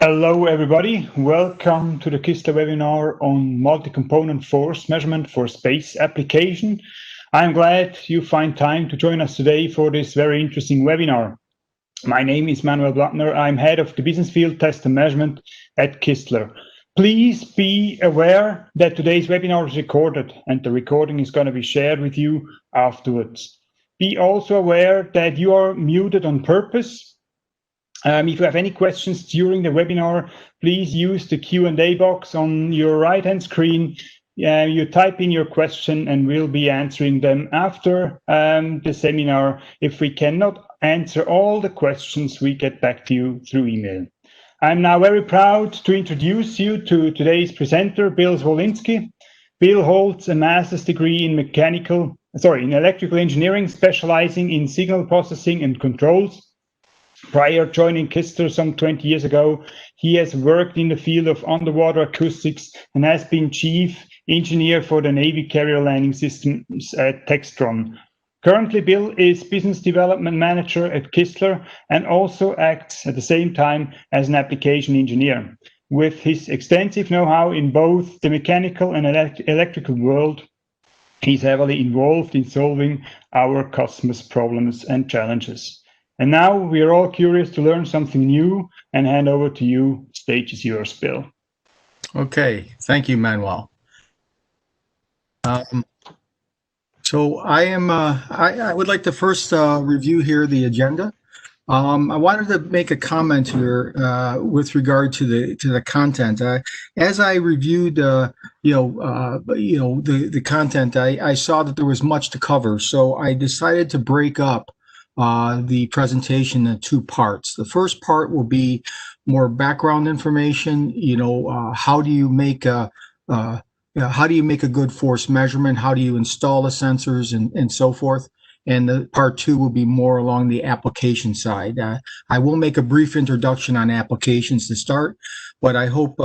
Hello everybody, welcome to the Kistler webinar on multi-component force measurement for space application. I'm glad you find time to join us today for this very interesting webinar. My name is Manuel Blattner, I'm head of the business field test and measurement at Kistler. Please be aware that today's webinar is recorded and the recording is going to be shared with you afterwards. Be also aware that you are muted on purpose. If you have any questions during the webinar, please use the Q&A box on your right-hand screen. You type in your question and we'll be answering them after the seminar. If we cannot answer all the questions, we get back to you through email. I'm now very proud to introduce you to today's presenter, Bill Zwolinski. Bill holds a master's degree in electrical engineering, specializing in signal processing and controls. Prior joining Kistler some 20 years ago, he has worked in the field of underwater acoustics and has been chief engineer for the Navy carrier landing systems at Textron. Currently, Bill is business development manager at Kistler and also acts at the same time as an application engineer. With his extensive know-how in both the mechanical and electrical world, he's heavily involved in solving our customers' problems and challenges. And now we are all curious to learn something new and hand over to you. Stage is yours, Bill. Okay, thank you, Manuel. So I would like to first review here the agenda. I wanted to make a comment here with regard to the content. As I reviewed, the content, I saw that there was much to cover, so I decided to break up the presentation in two parts. The first part will be more background information. How do you make a good force measurement? How do you install the sensors and so forth? And the part two will be more along the application side. I will make a brief introduction on applications to start, but I hope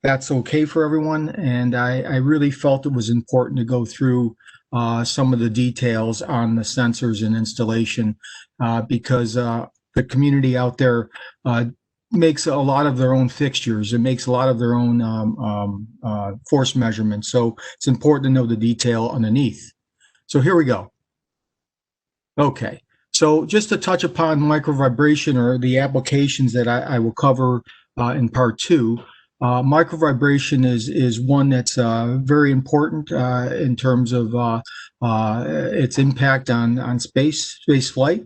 that's okay for everyone. And I really felt it was important to go through some of the details on the sensors and installation because the community out there makes a lot of their own fixtures. It makes a lot of their own force measurements. So it's important to know the detail underneath. So here we go. Okay, so just to touch upon microvibration or the applications that I will cover in part two. Microvibration is one that's very important in terms of its impact on space flight.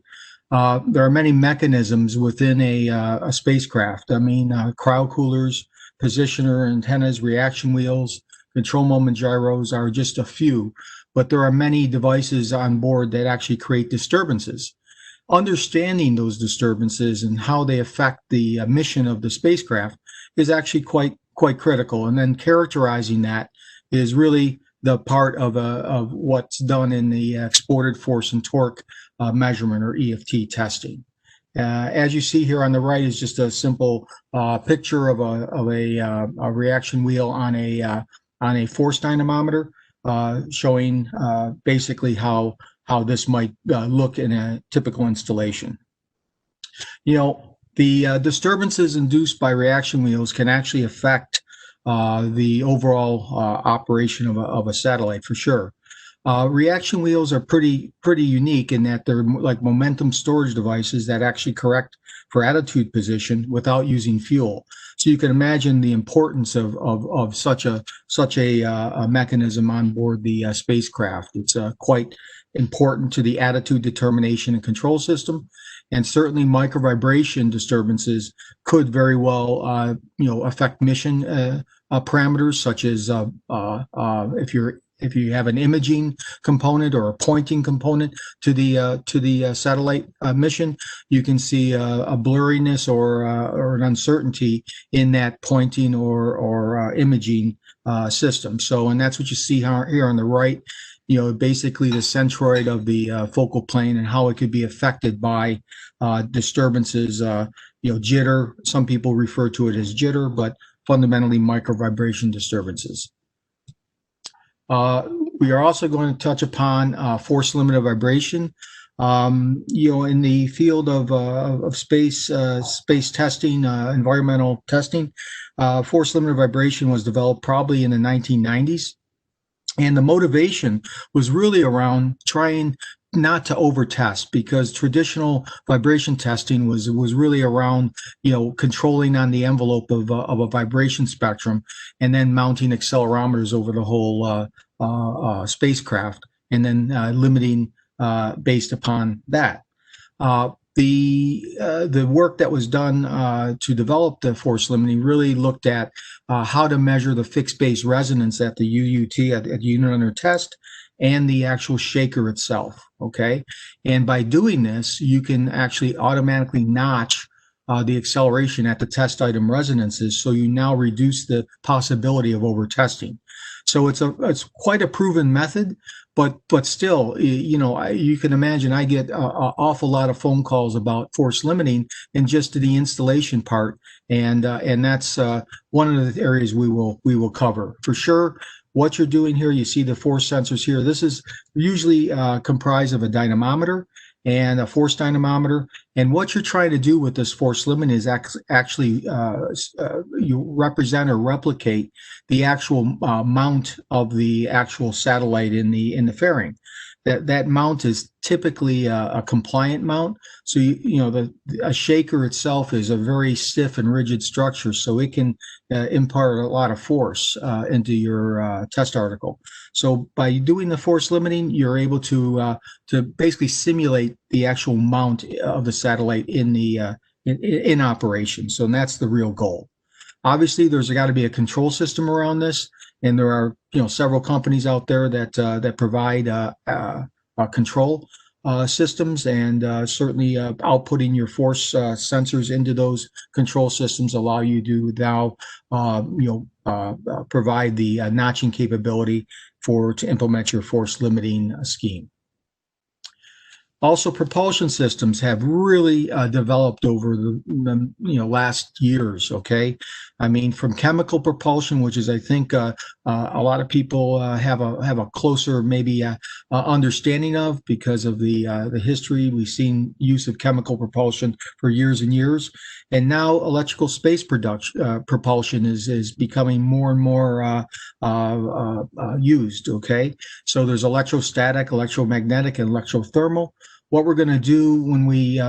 There are many mechanisms within a spacecraft. I mean, cryo coolers, positioner antennas, reaction wheels, control moment gyros are just a few, but there are many devices on board that actually create disturbances. Understanding those disturbances and how they affect the mission of the spacecraft is actually quite critical, and then characterizing that is really the part of what's done in the exported force and torque measurement, or EFT testing. As you see here on the right is just a simple picture of a reaction wheel on a force dynamometer, showing basically how this might look in a typical installation. The disturbances induced by reaction wheels can actually affect the overall operation of a satellite, for sure. Reaction wheels are pretty unique in that they're like momentum storage devices that actually correct for attitude position without using fuel. So you can imagine the importance of such a mechanism on board the spacecraft. It's quite important to the attitude determination and control system. And certainly microvibration disturbances could very well, affect mission parameters, such as if you have an imaging component or a pointing component to the satellite mission, you can see a blurriness or an uncertainty in that pointing or imaging system. So, and that's what you see here on the right. Basically the centroid of the focal plane and how it could be affected by disturbances, jitter. Some people refer to it as jitter, but fundamentally microvibration disturbances. We are also going to touch upon force limited vibration. In the field of space testing, environmental testing, force limited vibration was developed probably in the 1990s. And the motivation was really around trying not to overtest, because traditional vibration testing was really around, controlling on the envelope of a vibration spectrum and then mounting accelerometers over the whole spacecraft and then limiting based upon that. The work that was done to develop the force limiting really looked at how to measure the fixed base resonance at the UUT, at the unit under test, and the actual shaker itself. Okay, and by doing this, you can actually automatically notch the acceleration at the test item resonances, so you now reduce the possibility of over testing. So it's quite a proven method, but still, you can imagine I get an awful lot of phone calls about force limiting and just the installation part, and that's one of the areas we will cover for sure. What you're doing here, you see the force sensors here. This is usually comprised of a dynamometer and a force dynamometer. And what you're trying to do with this force limit is actually you represent or replicate the actual mount of the actual satellite in the fairing. That mount is typically a compliant mount. So a shaker itself is a very stiff and rigid structure, so it can impart a lot of force into your test article. So by doing the force limiting, you're able to basically simulate the actual mount of the satellite in operation. So that's the real goal. Obviously, there's got to be a control system around this, and there are several companies out there that provide control systems, and certainly outputting your force sensors into those control systems allow you to now provide the notching capability to implement your force limiting scheme. Also, propulsion systems have really developed over the last years. Okay, I mean, from chemical propulsion, which is I think a lot of people have a closer maybe understanding of because of the history. We've seen use of chemical propulsion for years and years, and now electrical space propulsion is becoming more and more used. Okay, so there's electrostatic, electromagnetic, and electrothermal. What we're going to do when we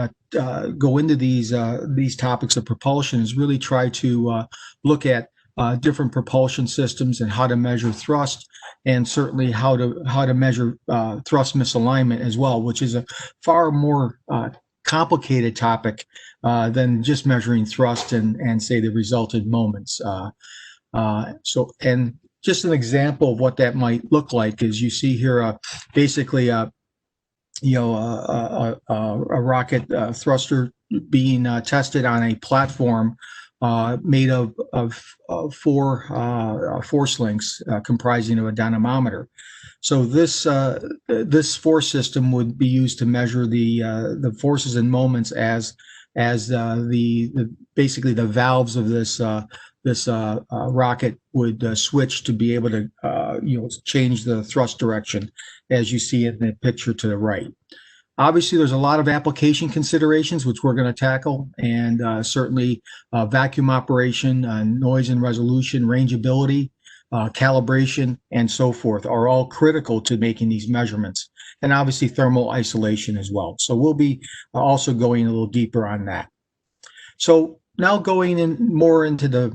go into these topics of propulsion is really try to look at different propulsion systems and how to measure thrust, and certainly how to measure thrust misalignment as well, which is a far more complicated topic than just measuring thrust and say the resulted moments. And just an example of what that might look like is you see here basically a rocket thruster being tested on a platform made of four force links comprising of a dynamometer. So this force system would be used to measure the forces and moments as basically the valves of this rocket would switch to be able to change the thrust direction, as you see in the picture to the right. Obviously, there's a lot of application considerations which we're going to tackle, and certainly vacuum operation, noise and resolution, rangeability, calibration, and so forth are all critical to making these measurements, and obviously thermal isolation as well. So we'll be also going a little deeper on that. So now going in more into the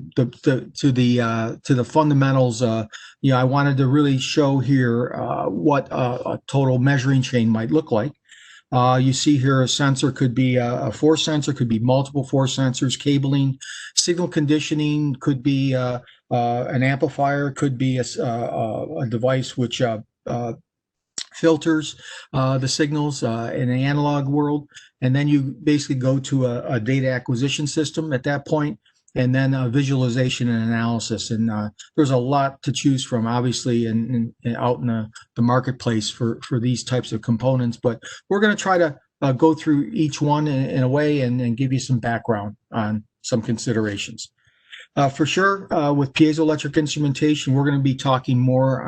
fundamentals, I wanted to really show here what a total measuring chain might look like. You see here a sensor could be a force sensor, could be multiple force sensors, cabling, signal conditioning, could be an amplifier, could be a device which filters the signals in an analog world. And then you basically go to a data acquisition system at that point, and then visualization and analysis. And there's a lot to choose from, obviously, and out in the marketplace for these types of components. But we're going to try to go through each one in a way and give you some background on some considerations. For sure, with piezoelectric instrumentation, we're going to be talking more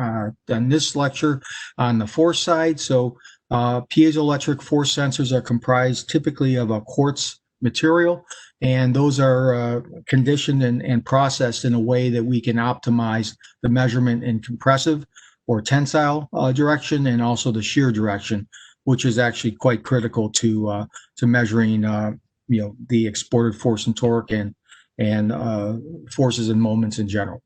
on this lecture on the force side. So Piezoelectric force sensors are comprised typically of a quartz material, and those are conditioned and processed in a way that we can optimize the measurement in compressive or tensile direction, and also the shear direction, which is actually quite critical to measuring the exported force and torque and forces and moments in general.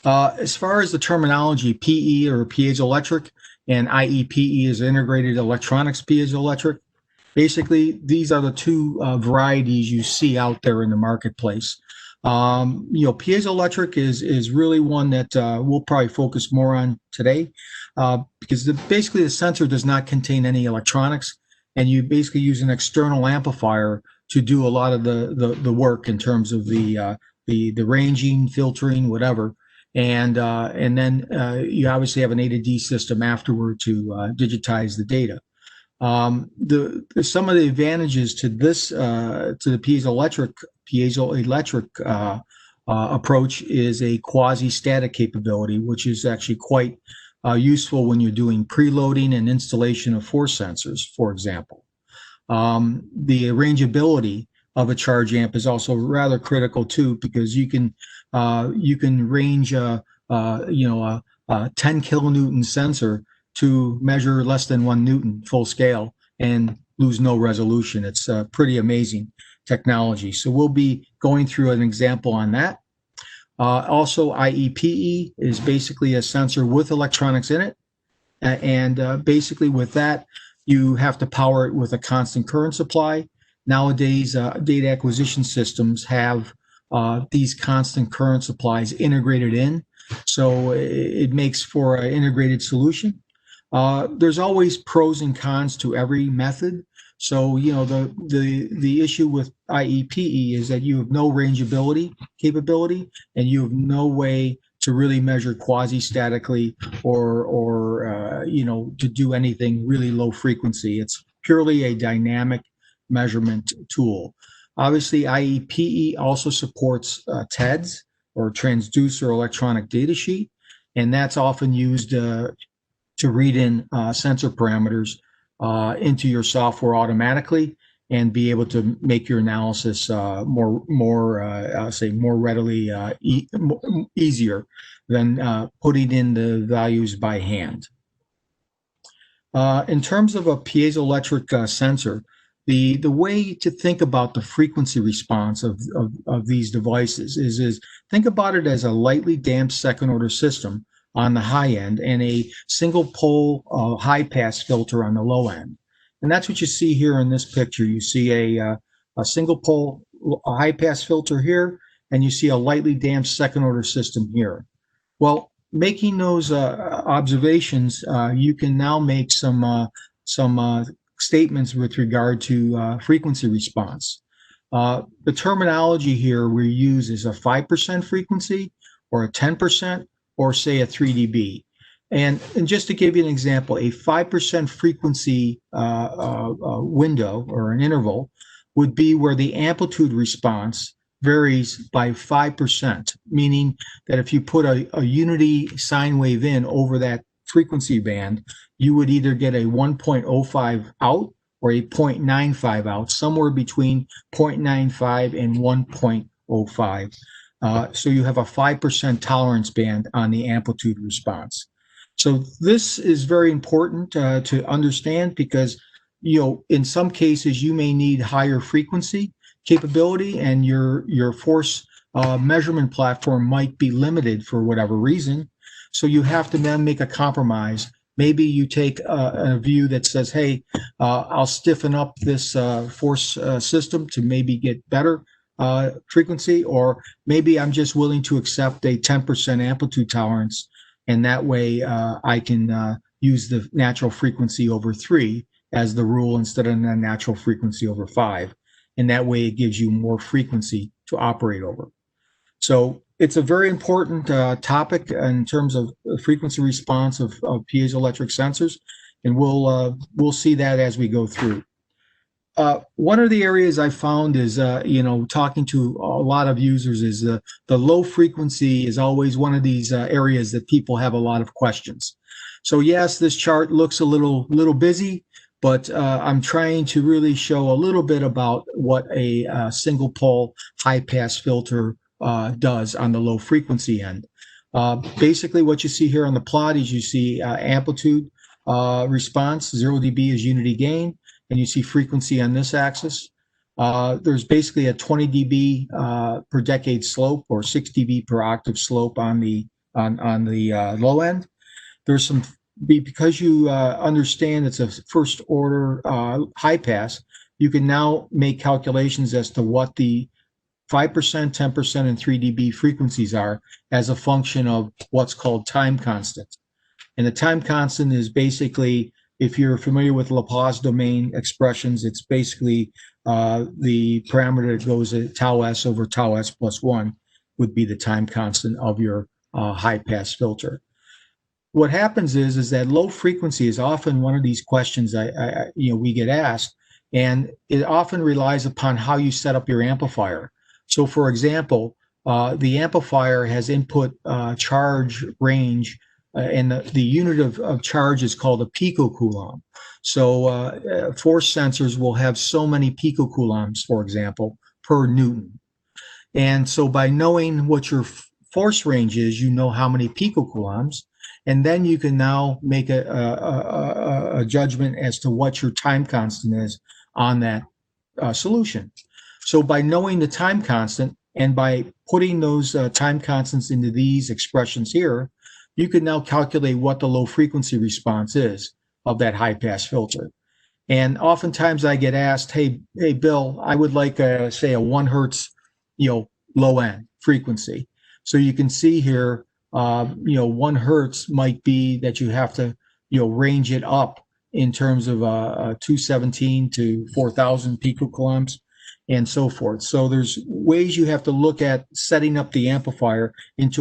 As far as the terminology, PE or piezoelectric and IEPE is integrated electronics piezoelectric. Basically, these are the two varieties you see out there in the marketplace. Piezoelectric is really one that we'll probably focus more on today because basically the sensor does not contain any electronics, and you basically use an external amplifier to do a lot of the work in terms of the ranging, filtering, whatever. And then you obviously have an A to D system afterward to digitize the data. Some of the advantages to this to the piezoelectric approach is a quasi-static capability, which is actually quite useful when you're doing preloading and installation of force sensors, for example. The rangeability of a charge amp is also rather critical too, because you can range a 10 kilonewton sensor to measure less than 1 Newton full scale and lose no resolution. It's pretty amazing technology. So we'll be going through an example on that. Also, IEPE is basically a sensor with electronics in it. And basically with that, you have to power it with a constant current supply. Nowadays, data acquisition systems have these constant current supplies integrated in. So it makes for an integrated solution. There's always pros and cons to every method. So, the issue with IEPE is that you have no rangeability capability, and you have no way to really measure quasi-statically or to do anything really low frequency. It's purely a dynamic measurement tool. Obviously, IEPE also supports TEDS, or transducer electronic data sheet, and that's often used to read in sensor parameters into your software automatically and be able to make your analysis more readily easier than putting in the values by hand. In terms of a piezoelectric sensor, the way to think about the frequency response of these devices is think about it as a lightly damped second order system on the high end and a single pole high pass filter on the low end. And that's what you see here in this picture. You see a single pole high pass filter here, and you see a lightly damped second order system here. Well, making those observations, you can now make some statements with regard to frequency response. The terminology here we use is a 5% frequency, or a 10%, or say a 3 dB. And just to give you an example, a 5% frequency window or an interval would be where the amplitude response varies by 5%, meaning that if you put a unity sine wave in over that frequency band, you would either get a 1.05 out or a 0.95 out, somewhere between 0.95 and 1.05. So you have a 5% tolerance band on the amplitude response. So this is very important to understand, because in some cases you may need higher frequency capability, and your force measurement platform might be limited for whatever reason. So you have to then make a compromise. Maybe you take a view that says, hey, I'll stiffen up this force system to maybe get better frequency, or maybe I'm just willing to accept a 10% amplitude tolerance, and that way I can use the natural frequency over 3 as the rule instead of the natural frequency over 5. And that way it gives you more frequency to operate over. So it's a very important topic in terms of frequency response of piezoelectric sensors, and we'll see that as we go through. One of the areas I found is, talking to a lot of users, is the low frequency is always one of these areas that people have a lot of questions. So yes, this chart looks a little busy, but I'm trying to really show a little bit about what a single pole high pass filter does on the low frequency end. Basically, what you see here on the plot is you see amplitude response, 0 dB is unity gain, and you see frequency on this axis. There's basically a 20 dB per decade slope or 6 dB per octave slope on the low end. There's some, because you understand it's a first order high pass, you can now make calculations as to what the 5%, 10%, and 3 dB frequencies are as a function of what's called time constant. And the time constant is basically, if you're familiar with Laplace domain expressions, it's basically the parameter that goes at tau s over tau s plus 1 would be the time constant of your high pass filter. What happens is that low frequency is often one of these questions we get asked, and it often relies upon how you set up your amplifier. So, for example, the amplifier has input charge range, and the unit of charge is called a picocoulomb. So, force sensors will have so many picocoulombs, for example, per Newton. And so, by knowing what your force range is, you know how many picocoulombs. And then you can now make a judgment as to what your time constant is on that solution. So by knowing the time constant and by putting those time constants into these expressions here, you can now calculate what the low frequency response is of that high pass filter. And oftentimes I get asked, hey, Bill, I would like say a 1 hertz, low end frequency. So you can see here, 1 hertz might be that you have to, range it up in terms of 217 to 4,000 picocoulombs and so forth. So there's ways you have to look at setting up the amplifier in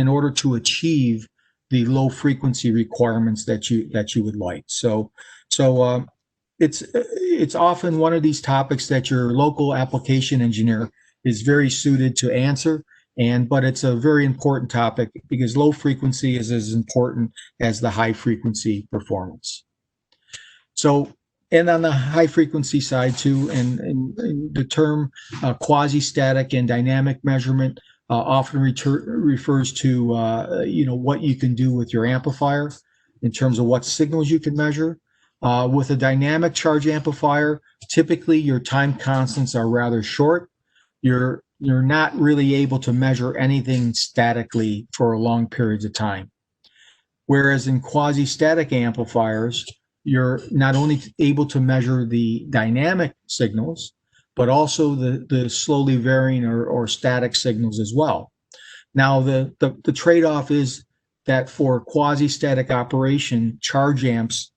order to achieve the low frequency requirements that you would like. So it's often one of these topics that your local application engineer is very suited to answer. But it's a very important topic because low frequency is as important as the high frequency performance. So, and on the high frequency side too, and the term quasi-static and dynamic measurement often refers to what you can do with your amplifier in terms of what signals you can measure. With a dynamic charge amplifier, typically your time constants are rather short. You're not really able to measure anything statically for long periods of time. Whereas in quasi-static amplifiers, you're not only able to measure the dynamic signals, but also the slowly varying or static signals as well. Now, the trade-off is that for quasi-static operation, charge amps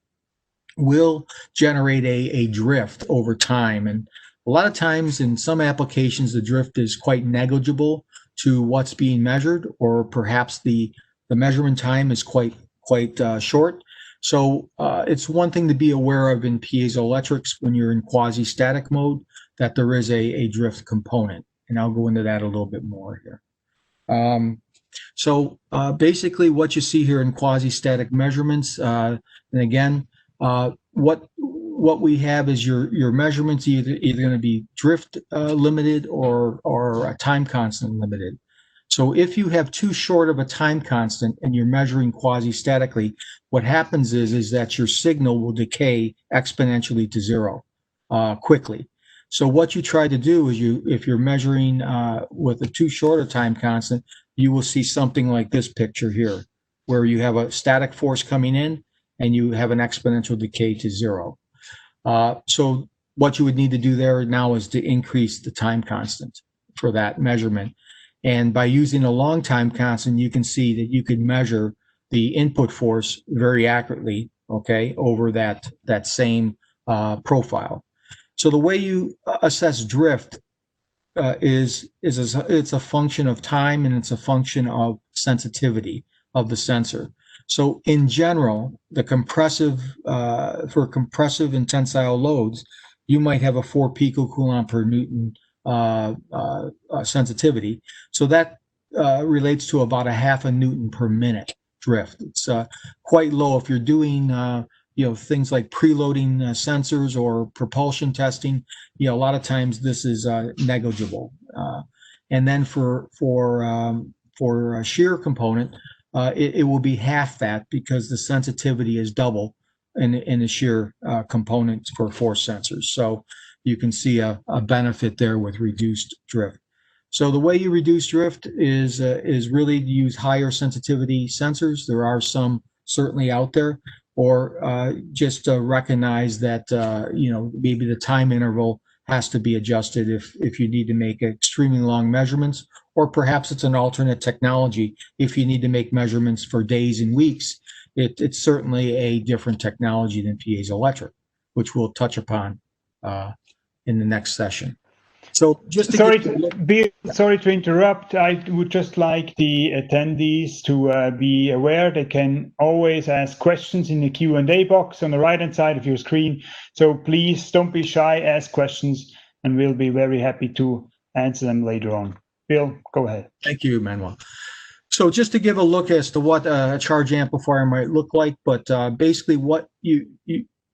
will generate a drift over time. And a lot of times in some applications, the drift is quite negligible to what's being measured, or perhaps the measurement time is quite short. So it's one thing to be aware of in piezoelectrics when you're in quasi-static mode, that there is a drift component. And I'll go into that a little bit more here. So basically what you see here in quasi-static measurements, and again, what we have is your measurements either going to be drift limited or time constant limited. So if you have too short of a time constant and you're measuring quasi-statically, what happens is that your signal will decay exponentially to zero quickly. So what you try to do is if you're measuring with a too short a time constant, you will see something like this picture here, where you have a static force coming in and you have an exponential decay to zero. So what you would need to do there now is to increase the time constant for that measurement. And by using a long time constant, you can see that you can measure the input force very accurately, okay, over that same profile. So the way you assess drift it's a function of time, and it's a function of sensitivity of the sensor. So in general, the for compressive and tensile loads, you might have a 4 picocoulomb per Newton sensitivity. So that relates to about a half a Newton per minute drift. It's quite low if you're doing things like preloading sensors or propulsion testing. A lot of times this is negligible. And then for a shear component, it will be half that because the sensitivity is double in the shear components for force sensors. So you can see a benefit there with reduced drift. So the way you reduce drift is really to use higher sensitivity sensors. There are some certainly out there, or just recognize that maybe the time interval has to be adjusted if you need to make extremely long measurements, or perhaps it's an alternate technology. If you need to make measurements for days and weeks, it's certainly a different technology than piezoelectric, which we'll touch upon in the next session. So just to sorry to interrupt. I would just like the attendees to be aware they can always ask questions in the Q&A box on the right-hand side of your screen. So please don't be shy, ask questions, and we'll be very happy to answer them later on. Bill, go ahead. Thank you, Manuel. So just to give a look as to what a charge amplifier might look like, but basically what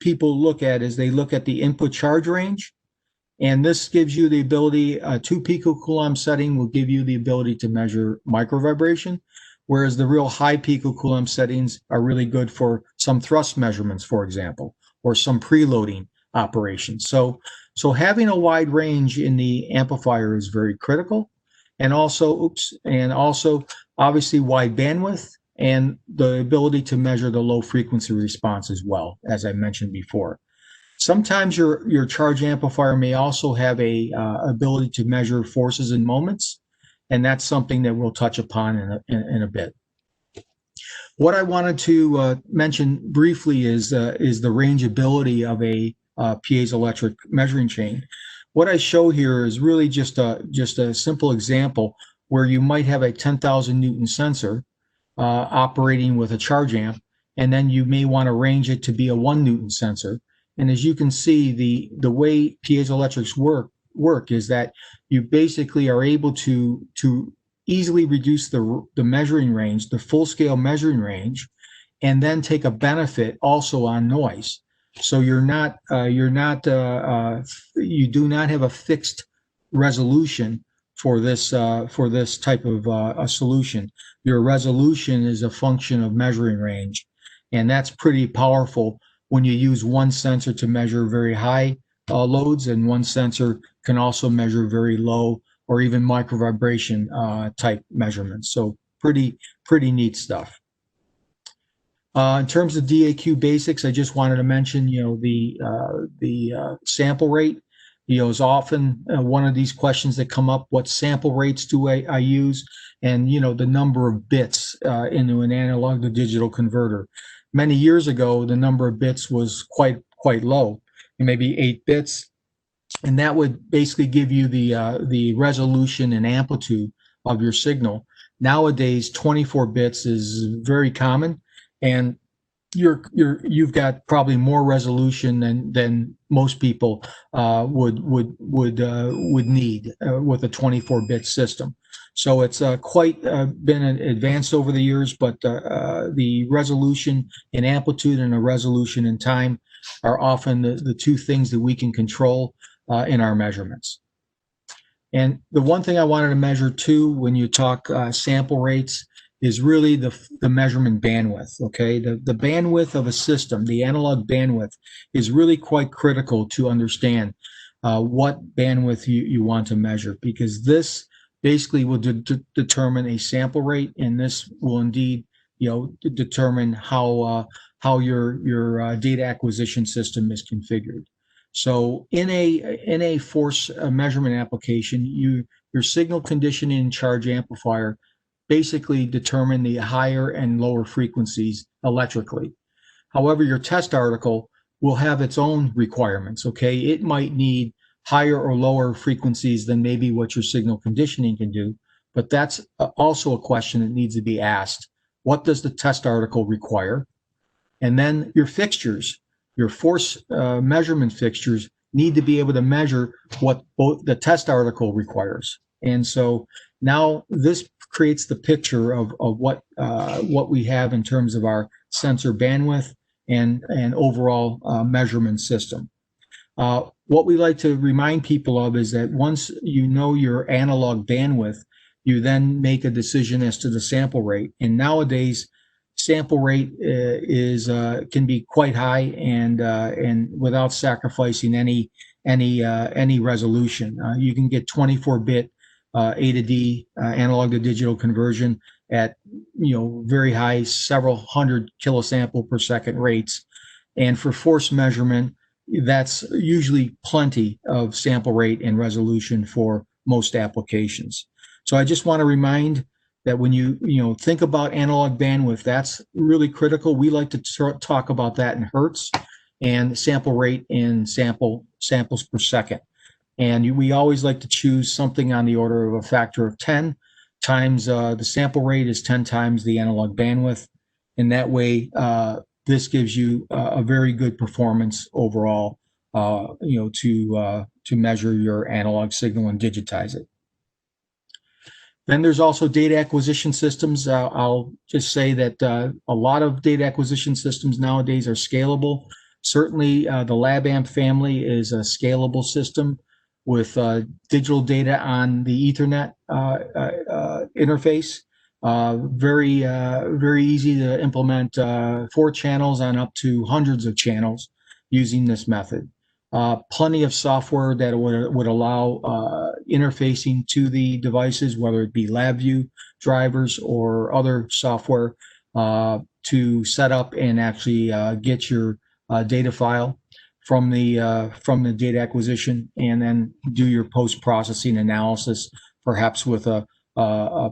people look at is they look at the input charge range. And this gives you the ability, 2 picocoulomb setting will give you the ability to measure microvibration, whereas the real high picocoulomb settings are really good for some thrust measurements, for example, or some preloading operations. So having a wide range in the amplifier is very critical. And also, obviously wide bandwidth and the ability to measure the low frequency response as well, as I mentioned before. Sometimes your charge amplifier may also have a ability to measure forces and moments, and that's something that we'll touch upon in a bit. What I wanted to mention briefly is the rangeability of a piezoelectric measuring chain. What I show here is really just a simple example where you might have a 10,000 Newton sensor operating with a charge amp, and then you may want to range it to be a 1 Newton sensor. And as you can see, the way piezoelectrics work is that you basically are able to easily reduce the measuring range, the full scale measuring range, and then take a benefit also on noise. So you do not have a fixed resolution for this type of a solution. Your resolution is a function of measuring range, and that's pretty powerful when you use one sensor to measure very high loads, and one sensor can also measure very low or even microvibration type measurements. So pretty neat stuff. In terms of DAQ basics, I just wanted to mention, the sample rate, is often one of these questions that come up. What sample rates do I use? And, the number of bits into an analog to digital converter. Many years ago, the number of bits was quite low, maybe 8 bits, and that would basically give you the resolution and amplitude of your signal. Nowadays, 24 bits is very common, and you've got probably more resolution than most people would need with a 24-bit system. So it's quite been advanced over the years, but the resolution in amplitude and the resolution in time are often the two things that we can control in our measurements. And the one thing I wanted to measure too, when you talk sample rates, is really the measurement bandwidth, okay? The bandwidth of a system, the analog bandwidth, is really quite critical to understand what bandwidth you want to measure, because this basically will determine a sample rate, and this will indeed, determine how your data acquisition system is configured. So in a force measurement application, your signal conditioning and charge amplifier basically determine the higher and lower frequencies electrically. However, your test article will have its own requirements, okay? It might need higher or lower frequencies than maybe what your signal conditioning can do, but that's also a question that needs to be asked. What does the test article require? And then your fixtures, your force measurement fixtures need to be able to measure what both the test article requires. And so now this creates the picture of what we have in terms of our sensor bandwidth and overall measurement system. What we like to remind people of is that once you know your analog bandwidth, you then make a decision as to the sample rate. And nowadays, sample rate can be quite high and without sacrificing any resolution. You can get 24-bit A to D analog to digital conversion at very high, several hundred kilosample per second rates. And for force measurement, that's usually plenty of sample rate and resolution for most applications. So I just want to remind that when you think about analog bandwidth, that's really critical. We like to talk about that in hertz and sample rate in samples per second. And we always like to choose something on the order of a factor of 10 times the sample rate is 10 times the analog bandwidth. And that way, this gives you a very good performance overall, to measure your analog signal and digitize it. Then there's also data acquisition systems. I'll just say that a lot of data acquisition systems nowadays are scalable. Certainly, the LabAmp family is a scalable system with digital data on the Ethernet interface. Very easy to implement 4 channels on up to hundreds of channels using this method. Plenty of software that would allow interfacing to the devices, whether it be LabVIEW drivers or other software to set up and actually get your data file from the data acquisition and then do your post-processing analysis, perhaps with a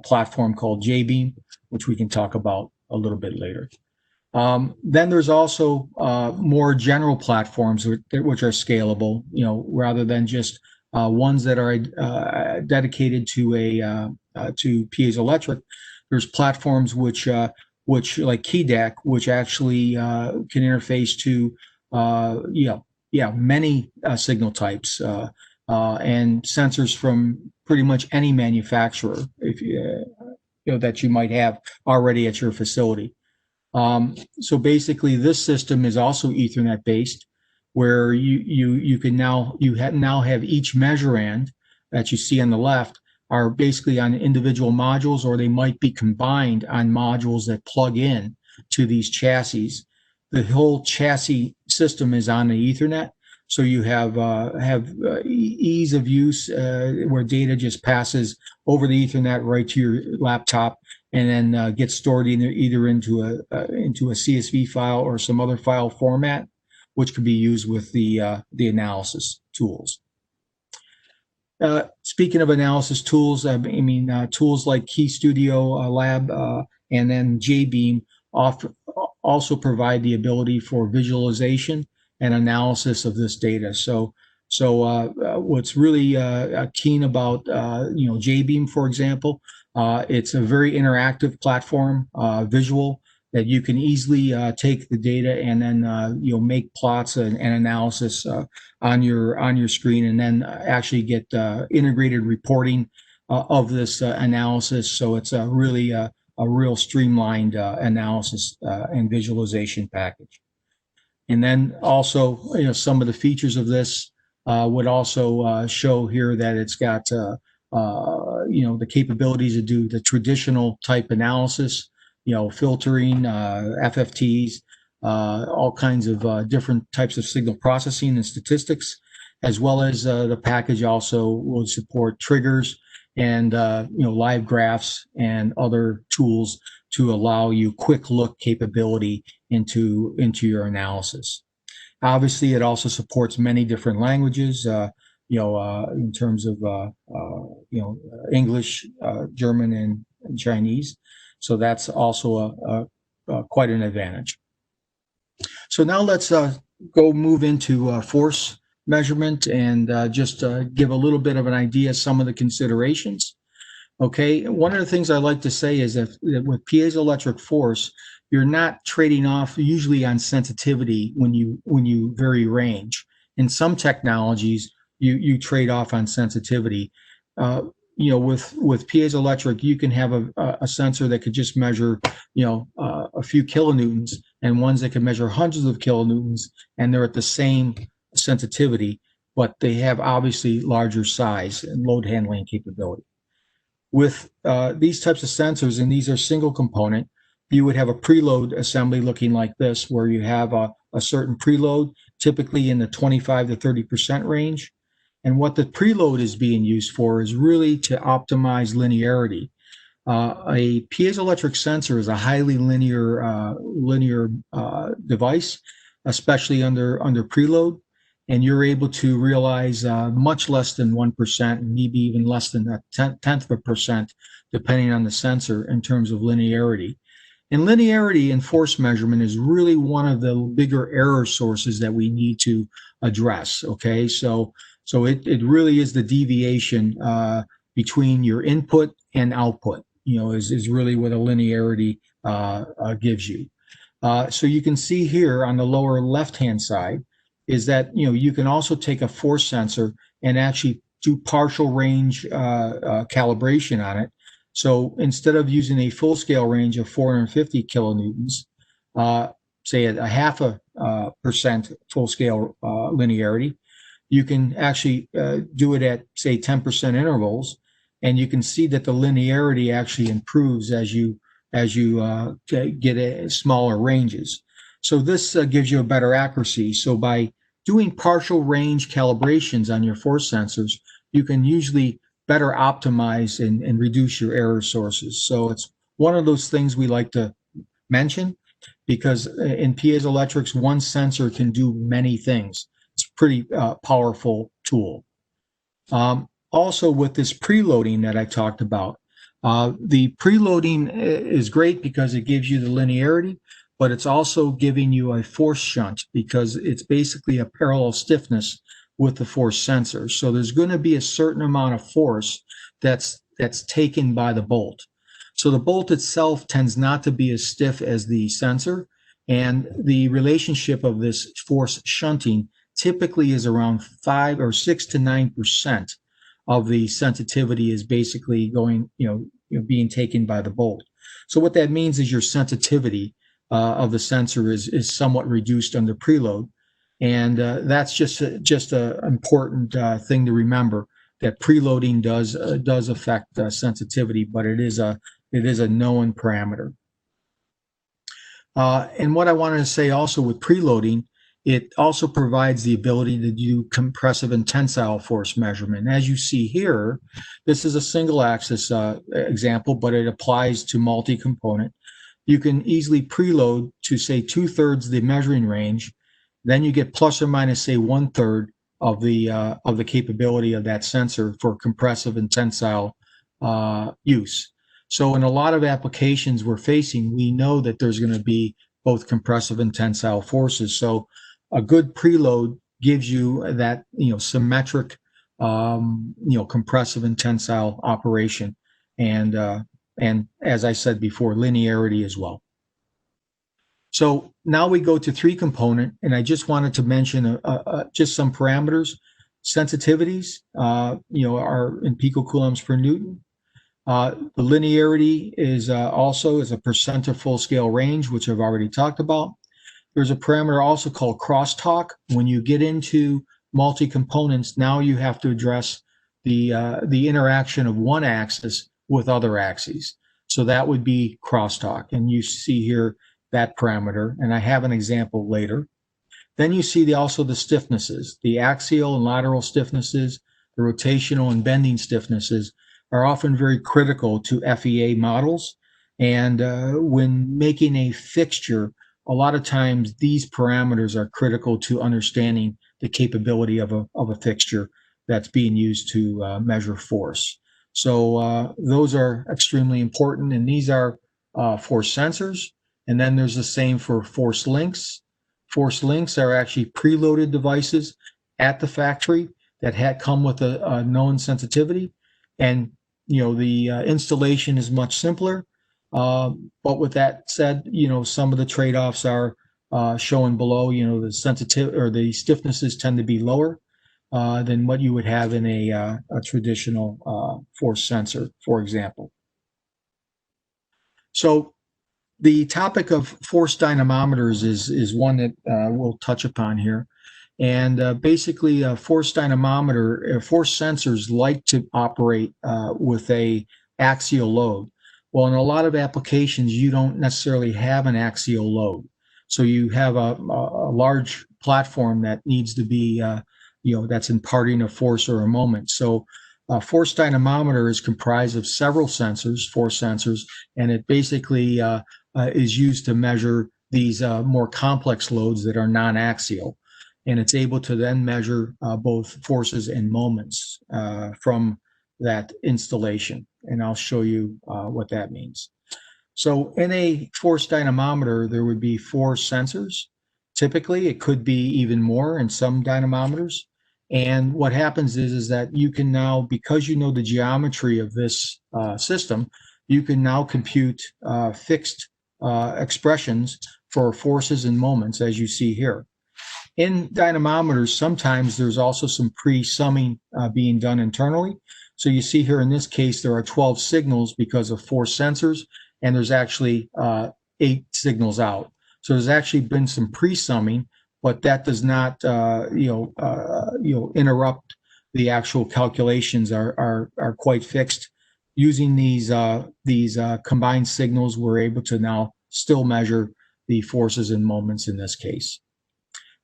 platform called JBeam, which we can talk about a little bit later. Then there's also more general platforms which are scalable, rather than just ones that are dedicated to piezoelectric. There's platforms which like KeyDAC, which actually can interface to many signal types and sensors from pretty much any manufacturer, if that you might have already at your facility. So basically, this system is also Ethernet based, where you now have each measurand that you see on the left are basically on individual modules, or they might be combined on modules that plug in to these chassis. The whole chassis system is on the Ethernet, so you have ease of use where data just passes over the Ethernet right to your laptop, and then gets stored either into a CSV file or some other file format, which could be used with the analysis tools. Speaking of analysis tools, tools like KeyStudio Lab and then JBeam also provide the ability for visualization and analysis of this data. So what's really keen about JBeam, for example, it's a very interactive platform, visual, that you can easily take the data and then make plots and analysis on your screen, and then actually get integrated reporting of this analysis. So it's a real streamlined analysis and visualization package. And then also, some of the features of this would also show here that it's got the capabilities to do the traditional type analysis, filtering, FFTs, all kinds of different types of signal processing and statistics, as well as the package also will support triggers and live graphs and other tools to allow you quick look capability into your analysis. Obviously, it also supports many different languages, in terms of English, German, and Chinese. So that's also quite an advantage. So now let's move into force measurement and just give a little bit of an idea of some of the considerations. Okay, one of the things I like to say is that with piezoelectric force, you're not trading off usually on sensitivity when you vary range. In some technologies, you trade off on sensitivity. with piezoelectric, you can have a sensor that could just measure, a few kilonewtons, and ones that can measure hundreds of kilonewtons, and they're at the same sensitivity, but they have obviously larger size and load handling capability. With these types of sensors, and these are single component, you would have a preload assembly looking like this, where you have a certain preload, typically in the 25 to 30% range. And what the preload is being used for is really to optimize linearity. A piezoelectric sensor is a highly linear device, especially under preload, and you're able to realize much less than 1%, maybe even less than a tenth of a percent, depending on the sensor in terms of linearity. And linearity in force measurement is really one of the bigger error sources that we need to address. Okay, so it really is the deviation between your input and output. Is really what a linearity gives you. So you can see here on the lower left-hand side is that you can also take a force sensor and actually do partial range calibration on it. So instead of using a full scale range of 450 kilonewtons, say at a half a percent full scale linearity, you can actually do it at say 10% intervals, and you can see that the linearity actually improves as you get smaller ranges. So this gives you a better accuracy. So by doing partial range calibrations on your force sensors, you can usually better optimize and reduce your error sources. So it's one of those things we like to mention, because in piezoelectrics, one sensor can do many things. It's a pretty powerful tool. Also, with this preloading that I talked about, the preloading is great because it gives you the linearity, but it's also giving you a force shunt because it's basically a parallel stiffness with the force sensor. So there's going to be a certain amount of force that's taken by the bolt. So the bolt itself tends not to be as stiff as the sensor, and the relationship of this force shunting typically is around 5 or 6 to 9% of the sensitivity is basically going, being taken by the bolt. So what that means is your sensitivity of the sensor is somewhat reduced under preload, and that's just a important thing to remember, that preloading does affect sensitivity, but it is a known parameter. And what I wanted to say also with preloading, it also provides the ability to do compressive and tensile force measurement. As you see here, this is a single axis example, but it applies to multi-component. You can easily preload to say 2/3 the measuring range, then you get plus or minus say 1/3 of the capability of that sensor for compressive and tensile use. So in a lot of applications we're facing, we know that there's going to be both compressive and tensile forces. So a good preload gives you that symmetric compressive and tensile operation, and as I said before, linearity as well. So now we go to 3-component, and I just wanted to mention just some parameters. Sensitivities are in picocoulombs per newton. The linearity is also a percent of full scale range, which I've already talked about. There's a parameter also called crosstalk. When you get into multi-components, now you have to address the interaction of one axis with other axes. So that would be crosstalk, and you see here that parameter, and I have an example later. Then you see also the stiffnesses, the axial and lateral stiffnesses, the rotational and bending stiffnesses are often very critical to FEA models. And when making a fixture, a lot of times these parameters are critical to understanding the capability of a fixture that's being used to measure force. So those are extremely important, and these are force sensors. And then there's the same for force links. Force links are actually preloaded devices at the factory that come with a known sensitivity, and the installation is much simpler. But with that said, some of the trade-offs are shown below. The sensitivity or the stiffnesses tend to be lower. than what you would have in a traditional force sensor, for example. So the topic of force dynamometers is one that we'll touch upon here. And basically, a force dynamometer, force sensors like to operate with a axial load. Well, in a lot of applications, you don't necessarily have an axial load. So you have a large platform that needs to be, that's imparting a force or a moment. So a force dynamometer is comprised of several sensors, force sensors, and it basically is used to measure these more complex loads that are non-axial. And it's able to then measure both forces and moments from that installation. And I'll show you what that means. So in a force dynamometer, there would be 4 sensors. Typically, it could be even more in some dynamometers. And what happens is that you can now, because you know the geometry of this system, you can now compute fixed expressions for forces and moments, as you see here. In dynamometers, sometimes there's also some pre-summing being done internally. So you see here in this case, there are 12 signals because of 4 sensors, and there's actually 8 signals out. So there's actually been some pre-summing, but that does not, interrupt the actual calculations. Are quite fixed. Using these combined signals, we're able to now still measure the forces and moments in this case.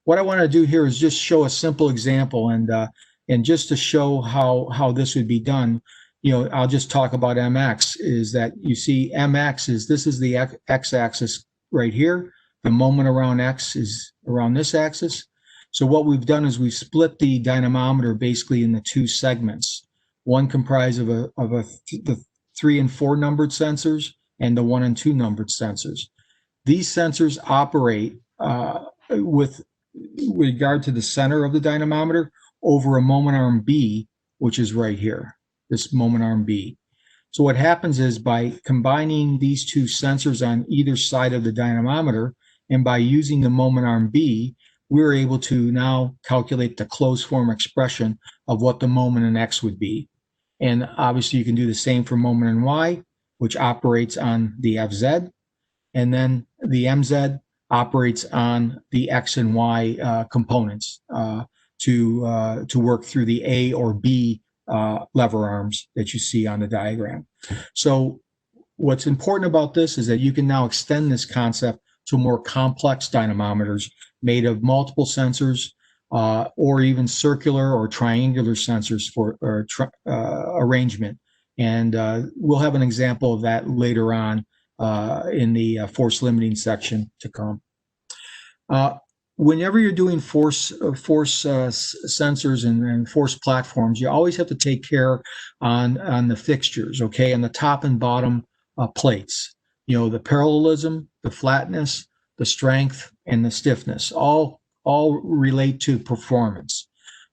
What I want to do here is just show a simple example, and just to show how this would be done, I'll just talk about MX. Is that you see MX is this is the x-axis right here. The moment around X is around this axis. So what we've done is we've split the dynamometer basically into 2 segments. One comprised of the 3 and 4 numbered sensors and the 1 and 2 numbered sensors. These sensors operate with regard to the center of the dynamometer over a moment arm B, which is right here, this moment arm B. So what happens is by combining these 2 sensors on either side of the dynamometer and by using the moment arm B, we're able to now calculate the closed form expression of what the moment in X would be. And obviously you can do the same for moment in Y, which operates on the FZ, and then the MZ operates on the X and Y components to work through the A or B lever arms that you see on the diagram. So what's important about this is that you can now extend this concept to more complex dynamometers made of multiple sensors or even circular or triangular sensors for arrangement. And we'll have an example of that later on in the force limiting section to come. Whenever you're doing force sensors and force platforms, you always have to take care on the fixtures, okay, on the top and bottom plates. The parallelism, the flatness, the strength, and the stiffness all relate to performance.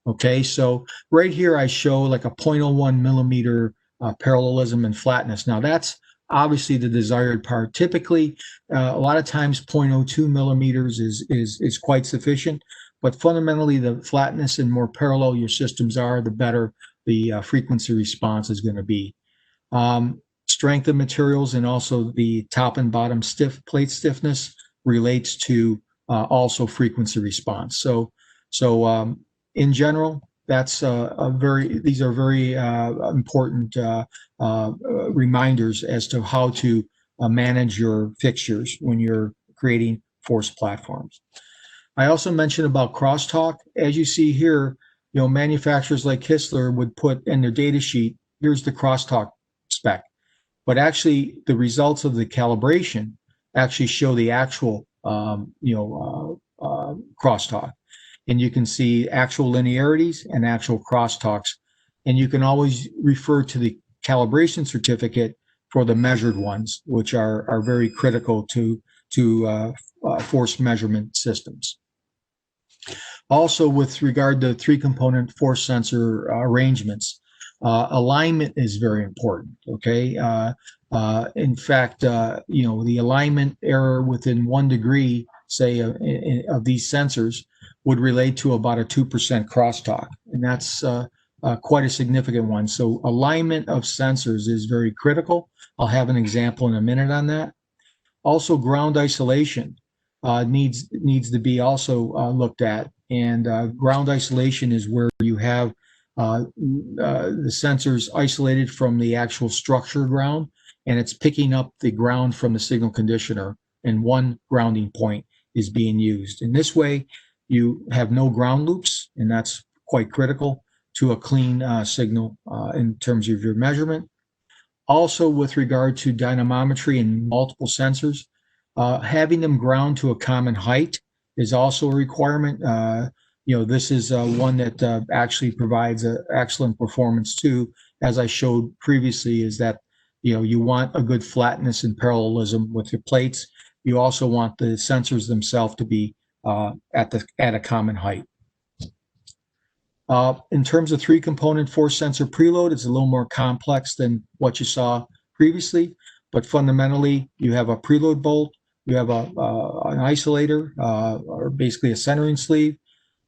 Okay, so right here I show like a 0.01 millimeter parallelism and flatness. Now that's obviously the desired part. Typically, a lot of times 0.02 millimeters is quite sufficient, but fundamentally the flatness and more parallel your systems are, the better the frequency response is going to be. Strength of materials and also the top and bottom plate stiffness relates to also frequency response. So in general, that's these are very important reminders as to how to manage your fixtures when you're creating force platforms. I also mentioned about crosstalk. As you see here, manufacturers like Kistler would put in their data sheet, here's the crosstalk spec. But actually, the results of the calibration actually show the actual, crosstalk. And you can see actual linearities and actual crosstalks. And you can always refer to the calibration certificate for the measured ones, which are very critical to force measurement systems. Also, with regard to 3-component force sensor arrangements, alignment is very important, okay? In fact, the alignment error within 1 degree say, of these sensors would relate to about a 2% crosstalk, and that's quite a significant one. So alignment of sensors is very critical. I'll have an example in a minute on that. Also, ground isolation needs to be also looked at, and ground isolation is where you have the sensors isolated from the actual structure ground, and it's picking up the ground from the signal conditioner, and one grounding point is being used. In this way, you have no ground loops, and that's quite critical to a clean signal in terms of your measurement. Also, with regard to dynamometry and multiple sensors, having them ground to a common height is also a requirement. This is one that actually provides excellent performance too. As I showed previously, is that you want a good flatness and parallelism with your plates. You also want the sensors themselves to be at a common height. In terms of 3-component force sensor preload, it's a little more complex than what you saw previously, but fundamentally you have a preload bolt, you have an isolator, or basically a centering sleeve,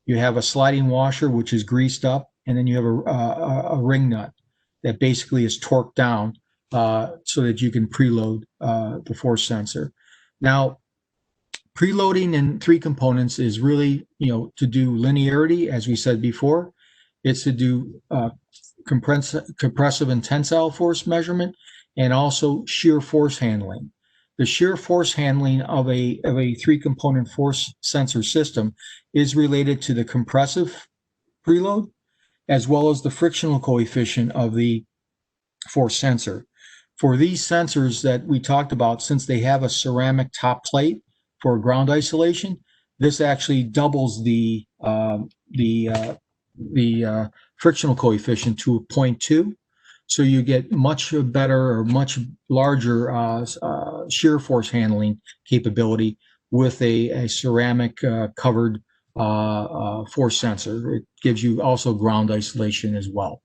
you have a sliding washer which is greased up, and then you have a ring nut that basically is torqued down so that you can preload the force sensor. Now, preloading in 3 components is really, to do linearity, as we said before. It's to do compressive and tensile force measurement, and also shear force handling. The shear force handling of a 3-component force sensor system is related to the compressive preload, as well as the frictional coefficient of the force sensor. For these sensors that we talked about, since they have a ceramic top plate for ground isolation, this actually doubles the frictional coefficient to 0.2. So you get much better or much larger shear force handling capability with a ceramic covered force sensor. It gives you also ground isolation as well.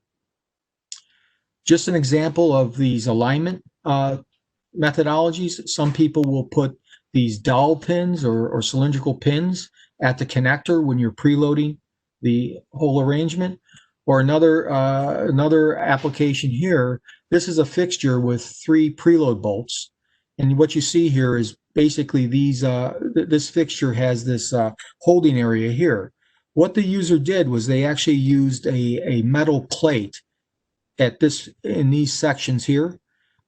Just an example of these alignment methodologies. Some people will put these dowel pins or cylindrical pins at the connector when you're preloading the whole arrangement. Or another application here, this is a fixture with 3 preload bolts. And what you see here is basically this fixture has this holding area here. What the user did was they actually used a metal plate in these sections here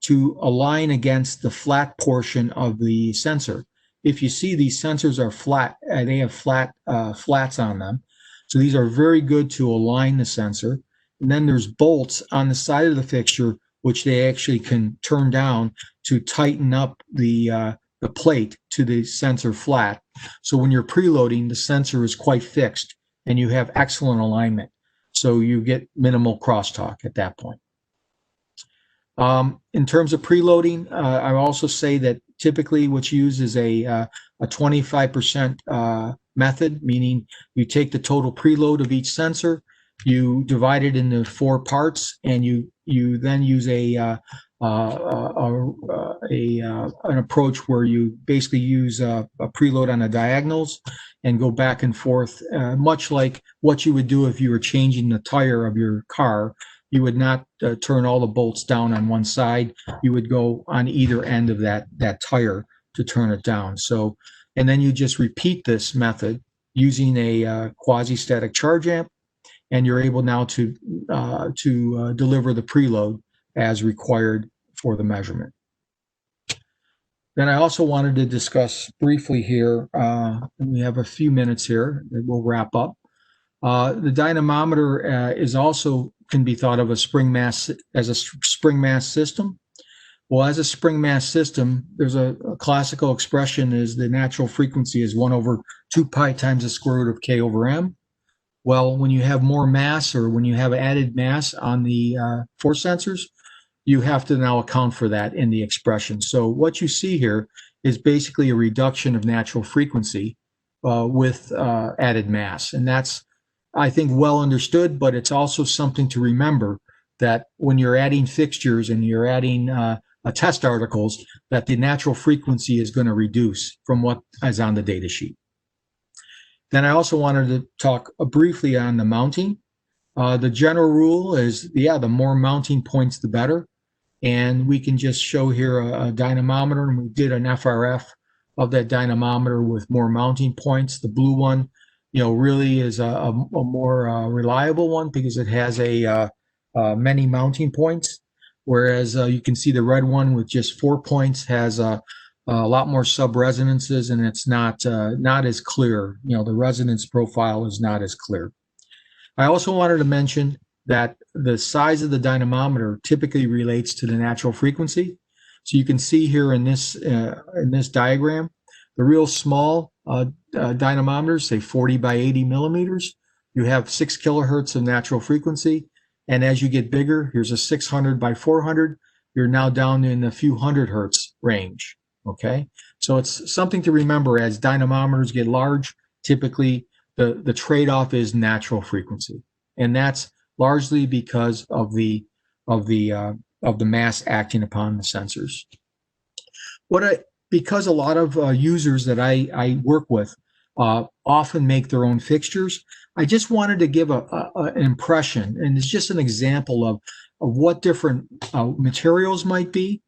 to align against the flat portion of the sensor. If you see, these sensors are flat, they have flats on them. So these are very good to align the sensor. And then there's bolts on the side of the fixture, which they actually can turn down to tighten up the plate to the sensor flat. So when you're preloading, the sensor is quite fixed and you have excellent alignment. So you get minimal crosstalk at that point. In terms of preloading, I also say that typically what's used is a 25% method, meaning you take the total preload of each sensor, you divide it into 4 parts, and you then use an approach where you basically use a preload on the diagonals and go back and forth, much like what you would do if you were changing the tire of your car. You would not turn all the bolts down on one side. You would go on either end of that tire to turn it down. So, and then you just repeat this method using a quasi-static charge amp, and you're able now to deliver the preload as required for the measurement. Then I also wanted to discuss briefly here, and we have a few minutes here, and we'll wrap up. The dynamometer can be thought of as a spring mass system. Well, as a spring mass system, there's a classical expression is the natural frequency is 1/2 pi times the square root of k over m. Well, when you have more mass, or when you have added mass on the force sensors, you have to now account for that in the expression. So what you see here is basically a reduction of natural frequency with added mass. And that's, I think, well understood, but it's also something to remember that when you're adding fixtures and you're adding test articles, that the natural frequency is going to reduce from what is on the data sheet. Then I also wanted to talk briefly on the mounting. The general rule is, the more mounting points, the better. And we can just show here a dynamometer, and we did an FRF of that dynamometer with more mounting points. The blue one, really is a more reliable one because it has many mounting points. Whereas you can see the red one with just 4 points has a lot more sub-resonances, and it's not as clear. The resonance profile is not as clear. I also wanted to mention that the size of the dynamometer typically relates to the natural frequency. So you can see here in this diagram, the real small dynamometers, say 40 by 80 millimeters, you have 6 kilohertz of natural frequency. And as you get bigger, here's a 600 by 400, you're now down in a few hundred hertz range. Okay, so it's something to remember as dynamometers get large. Typically, the trade-off is natural frequency, and that's largely because of the mass acting upon the sensors. Because a lot of users that I work with often make their own fixtures, I just wanted to give an impression, and it's just an example of what different materials might be,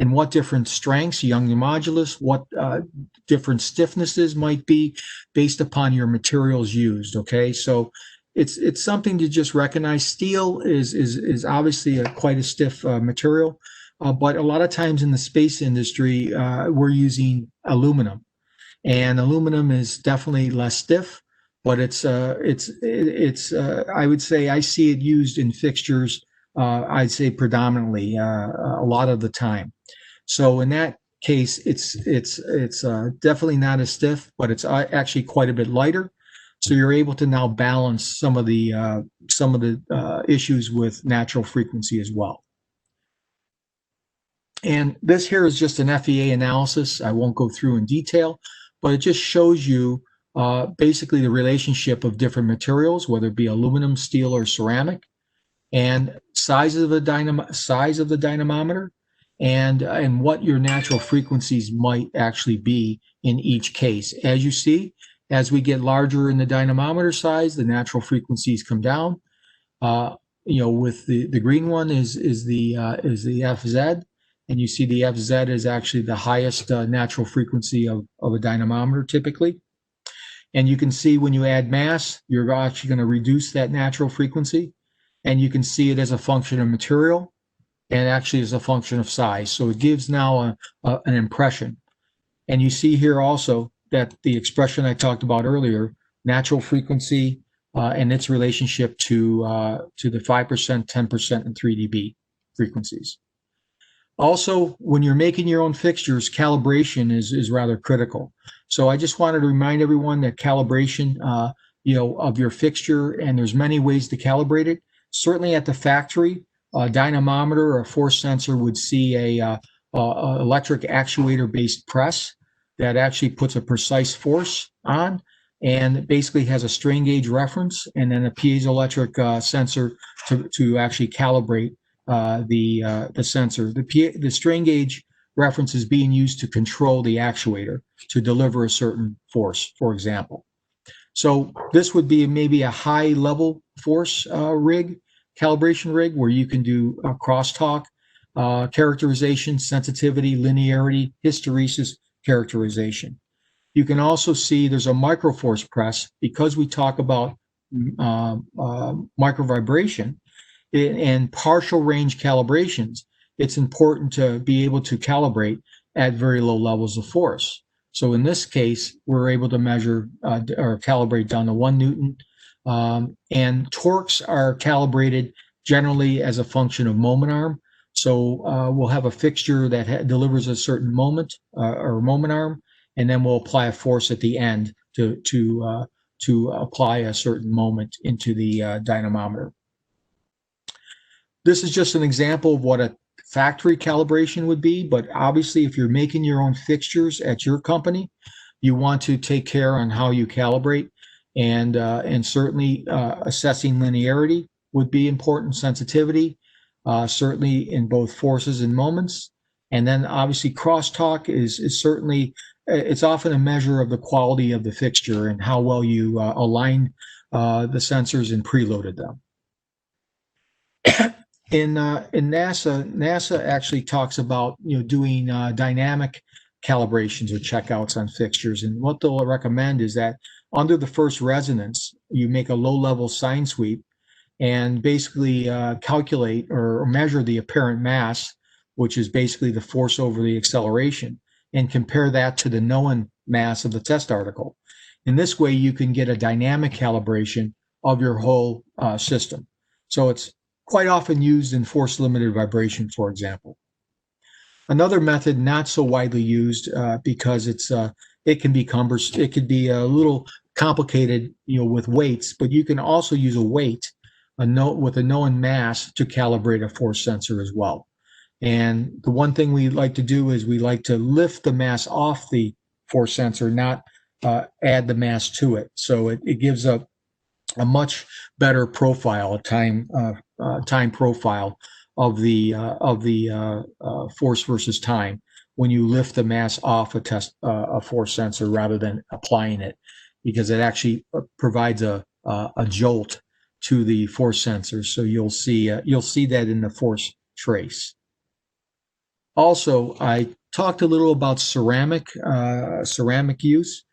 and what different strengths, Young modulus, what different stiffnesses might be based upon your materials used. Okay, so it's something to just recognize. Steel is obviously quite a stiff material, but a lot of times in the space industry, we're using aluminum, and aluminum is definitely less stiff. But it's I would say I see it used in fixtures. I'd say predominantly a lot of the time. So in that case, it's definitely not as stiff, but it's actually quite a bit lighter. So you're able to now balance some of the issues with natural frequency as well. And this here is just an FEA analysis. I won't go through in detail, but it just shows you basically the relationship of different materials, whether it be aluminum, steel, or ceramic, and size of the dynamometer, and what your natural frequencies might actually be in each case. As you see, as we get larger in the dynamometer size, the natural frequencies come down. With the green one is the FZ, and you see the FZ is actually the highest natural frequency of a dynamometer typically. And you can see when you add mass, you're actually going to reduce that natural frequency, and you can see it as a function of material and actually as a function of size. So it gives now an impression. And you see here also that the expression I talked about earlier, natural frequency and its relationship to the 5%, 10%, and 3 dB frequencies. Also, when you're making your own fixtures, calibration is rather critical. So I just wanted to remind everyone that calibration, of your fixture, and there's many ways to calibrate it. Certainly at the factory, a dynamometer or a force sensor would see a electric actuator-based press that actually puts a precise force on, and basically has a strain gauge reference, and then a piezoelectric sensor to actually calibrate the sensor. The strain gauge reference is being used to control the actuator to deliver a certain force, for example. So this would be maybe a high level force calibration rig, where you can do crosstalk, characterization, sensitivity, linearity, hysteresis characterization. You can also see there's a microforce press, because we talk about microvibration and partial range calibrations. It's important to be able to calibrate at very low levels of force. So in this case, we're able to measure or calibrate down to 1 Newton. And torques are calibrated generally as a function of moment arm. So we'll have a fixture that delivers a certain moment or moment arm, and then we'll apply a force at the end to apply a certain moment into the dynamometer. This is just an example of what a factory calibration would be, but obviously if you're making your own fixtures at your company, you want to take care on how you calibrate, and certainly assessing linearity would be important, sensitivity, certainly in both forces and moments, And then obviously crosstalk is certainly, it's often a measure of the quality of the fixture and how well you align the sensors and preloaded them. In NASA actually talks about doing dynamic calibrations or checkouts on fixtures, and what they'll recommend is that under the first resonance, you make a low-level sine sweep and basically calculate or measure the apparent mass, which is basically the force over the acceleration, and compare that to the known mass of the test article. In this way, you can get a dynamic calibration of your whole system. So it's quite often used in force-limited vibration, for example. Another method not so widely used because it can be cumbersome. It could be a little complicated, with weights, but you can also use a weight, with a known mass to calibrate a force sensor as well. And the one thing we like to do is we like to lift the mass off the force sensor, not add the mass to it. So it gives a much better profile, time profile of the force versus time when you lift the mass off a force sensor rather than applying it, because it actually provides a jolt to the force sensor. So you'll see that in the force trace. Also, I talked a little about ceramic use,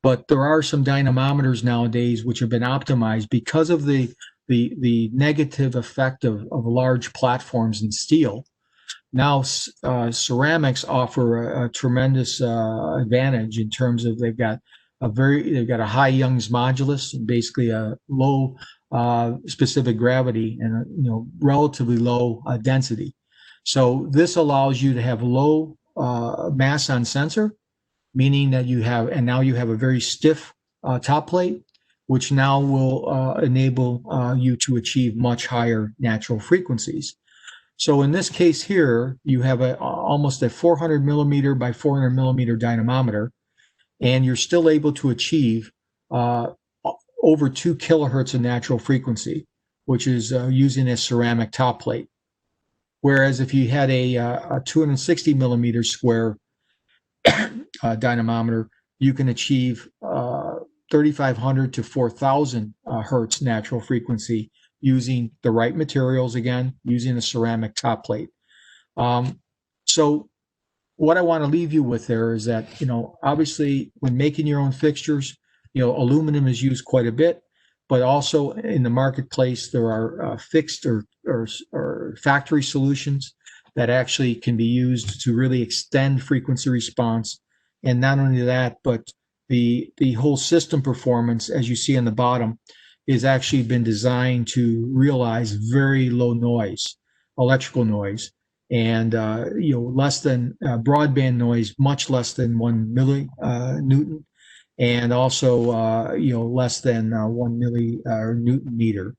but there are some dynamometers nowadays which have been optimized because of the negative effect of large platforms in steel. Now, ceramics offer a tremendous advantage in terms of they've got a high Young's modulus, and basically a low specific gravity and a relatively low density. So this allows you to have low mass on sensor, meaning that now you have a very stiff top plate, which now will enable you to achieve much higher natural frequencies. So in this case here, you have almost a 400 millimeter by 400 millimeter dynamometer, and you're still able to achieve over 2 kilohertz of natural frequency, which is using a ceramic top plate. Whereas if you had a 260 millimeter square dynamometer, you can achieve 3,500 to 4,000 hertz natural frequency using the right materials, again, using a ceramic top plate. So what I want to leave you with there is that, obviously when making your own fixtures, aluminum is used quite a bit, but also in the marketplace, there are fixed or factory solutions that actually can be used to really extend frequency response. And not only that, but the whole system performance, as you see on the bottom, is actually been designed to realize very low noise, electrical noise, and less than broadband noise, much less than 1 millinewton, and also less than 1 millinewton meter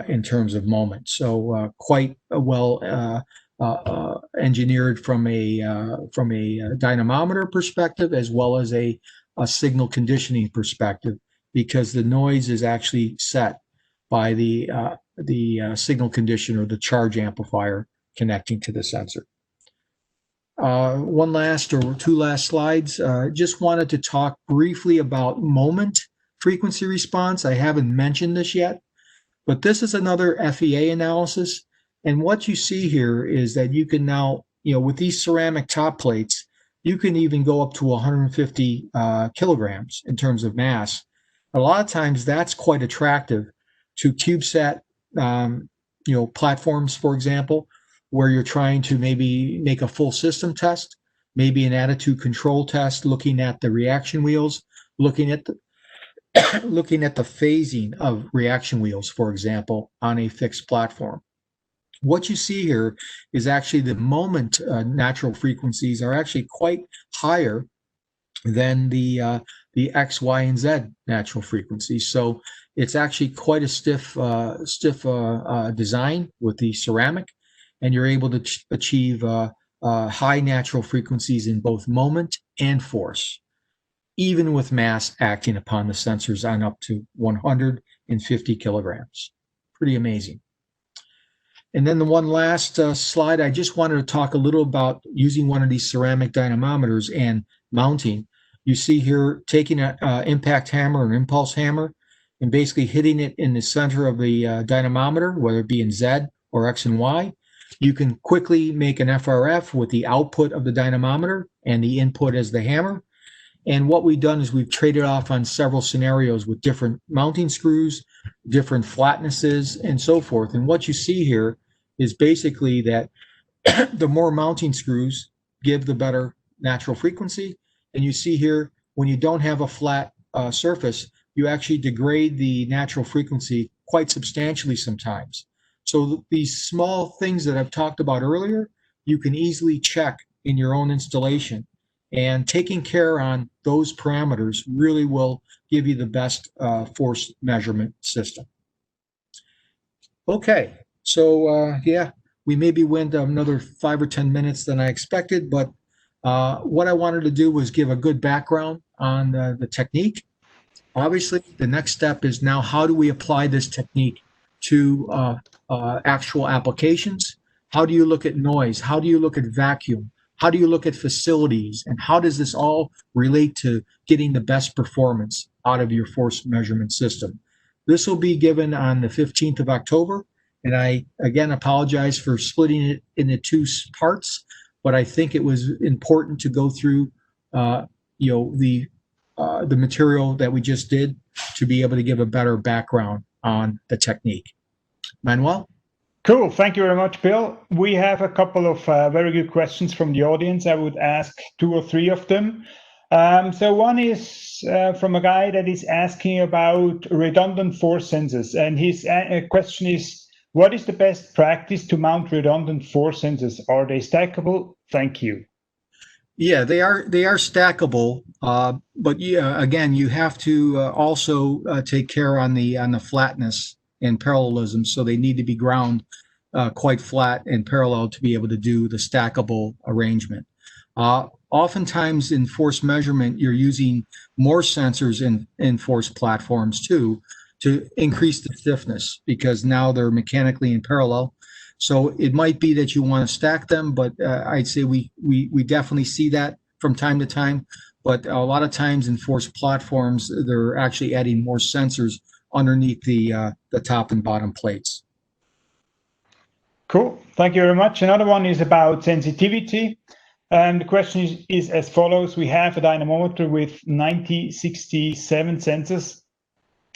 in terms of moment. So quite well engineered from a dynamometer perspective, as well as a signal conditioning perspective, because the noise is actually set by the signal conditioner, the charge amplifier connecting to the sensor. One last or two last slides. Just wanted to talk briefly about moment frequency response. I haven't mentioned this yet, but this is another FEA analysis. And what you see here is that you can now, with these ceramic top plates, you can even go up to 150 kilograms in terms of mass. A lot of times that's quite attractive to CubeSat, platforms, for example, where you're trying to maybe make a full system test, maybe an attitude control test, looking at the reaction wheels, looking at the phasing of reaction wheels, for example, on a fixed platform. What you see here is actually the moment natural frequencies are actually quite higher than the X, Y, and Z natural frequencies. So it's actually quite a stiff design with the ceramic, and you're able to achieve high natural frequencies in both moment and force, even with mass acting upon the sensors on up to 150 kilograms. Pretty amazing. And then the one last slide, I just wanted to talk a little about using one of these ceramic dynamometers and mounting. You see here, taking an impact hammer or impulse hammer and basically hitting it in the center of the dynamometer, whether it be in Z or X and Y. You can quickly make an FRF with the output of the dynamometer and the input as the hammer. And what we've done is we've traded off on several scenarios with different mounting screws, different flatnesses, and so forth. And what you see here is basically that the more mounting screws give the better natural frequency. And you see here, when you don't have a flat surface, you actually degrade the natural frequency quite substantially sometimes. So these small things that I've talked about earlier, you can easily check in your own installation. And taking care on those parameters really will give you the best force measurement system. Okay, so yeah, we maybe went another 5 or 10 minutes than I expected, but what I wanted to do was give a good background on the technique. Obviously, the next step is now how do we apply this technique to actual applications? How do you look at noise? How do you look at vacuum? How do you look at facilities? And how does this all relate to getting the best performance out of your force measurement system? This will be given on the 15th of October. And I, again, apologize for splitting it into two parts, but I think it was important to go through, the material that we just did to be able to give a better background on the technique. Manuel? Cool. Thank you very much, Bill. We have a couple of very good questions from the audience. I would ask 2 or 3 of them. So one is from a guy that is asking about redundant force sensors. And his question is, what is the best practice to mount redundant force sensors? Are they stackable? Thank you. Yeah, they are stackable, but yeah, again, you have to also take care on the flatness and parallelism, so they need to be ground quite flat and parallel to be able to do the stackable arrangement. Oftentimes in force measurement, you're using more sensors in force platforms too to increase the stiffness because now they're mechanically in parallel. So it might be that you want to stack them, but I'd say we definitely see that from time to time. But a lot of times in force platforms, they're actually adding more sensors underneath the top and bottom plates. Cool. Thank you very much. Another one is about sensitivity. And the question is as follows. We have a dynamometer with 9067 sensors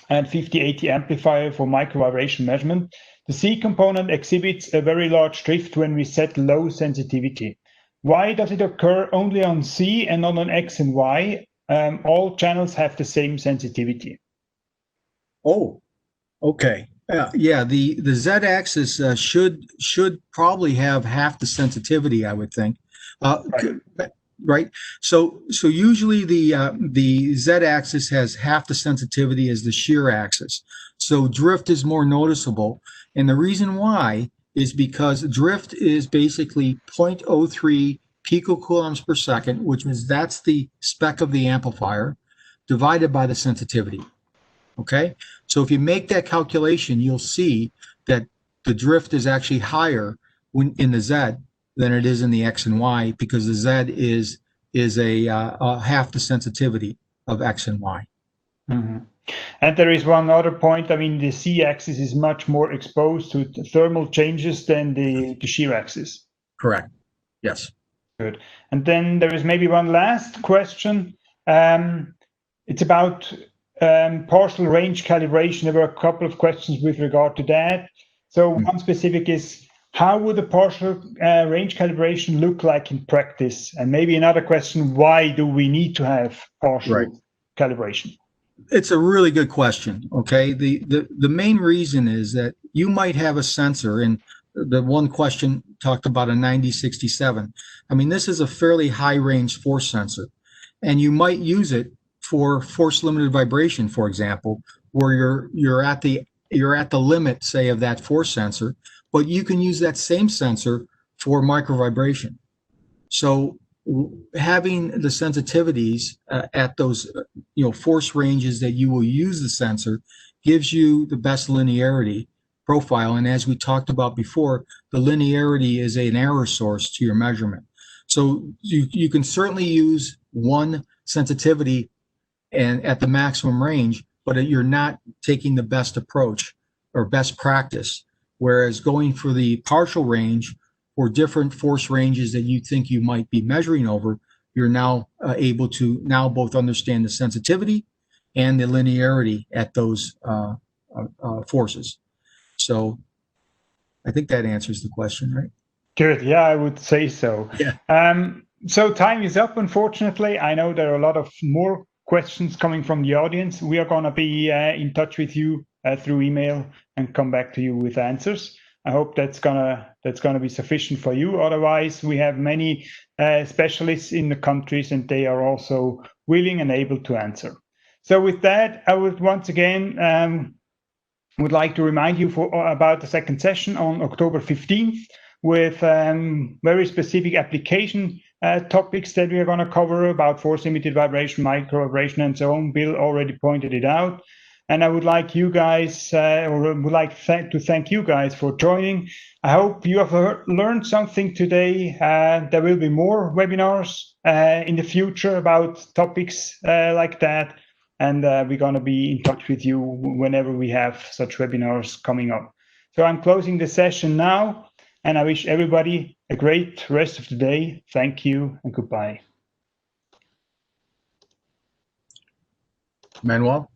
and 5080 amplifier for micro vibration measurement. The C component exhibits a very large drift when we set low sensitivity. Why does it occur only on C and not on X and Y? All channels have the same sensitivity. Oh, okay. Yeah, the Z-axis should probably have half the sensitivity, I would think. Right. So usually the Z-axis has half the sensitivity as the shear axis. So drift is more noticeable, and the reason why is because drift is basically 0.03 picocoulombs per second, which means that's the spec of the amplifier, divided by the sensitivity. Okay, so if you make that calculation, you'll see that the drift is actually higher in the Z than it is in the X and Y because the Z is a half the sensitivity of X and Y. Mm-hmm. And there is one other point. I mean, the C axis is much more exposed to thermal changes than the shear axis. Correct. Yes. Good. And then there is maybe one last question. It's about partial range calibration. There were a couple of questions with regard to that. So one specific is, how would a partial range calibration look like in practice? And maybe another question, why do we need to have partial calibration? It's a really good question. Okay. The main reason is that you might have a sensor, and the one question talked about a 9067. I mean, this is a fairly high range force sensor, and you might use it for force limited vibration, for example, where you're at the limit, say, of that force sensor, but you can use that same sensor for micro vibration. So having the sensitivities at those force ranges that you will use the sensor gives you the best linearity profile. And as we talked about before, the linearity is an error source to your measurement. So you can certainly use one sensitivity and at the maximum range, but you're not taking the best approach or best practice. Whereas going for the partial range for different force ranges that you think you might be measuring over, you're now able to now both understand the sensitivity and the linearity at those forces. So I think that answers the question, right? Good. Yeah, I would say so. Yeah. So time is up, unfortunately. I know there are a lot of more questions coming from the audience. We are going to be in touch with you through email and come back to you with answers. I hope that's gonna be sufficient for you. Otherwise, we have many specialists in the countries, and they are also willing and able to answer. So with that, I would once again would like to remind you about the second session on October 15th with very specific application topics that we are going to cover about force-limited vibration, micro-vibration, and so on. Bill already pointed it out. And I would like you guys, or would like to thank you guys for joining. I hope you have learned something today. There will be more webinars in the future about topics like that. And we're going to be in touch with you whenever we have such webinars coming up. So I'm closing the session now, and I wish everybody a great rest of the day. Thank you and goodbye. Manuel?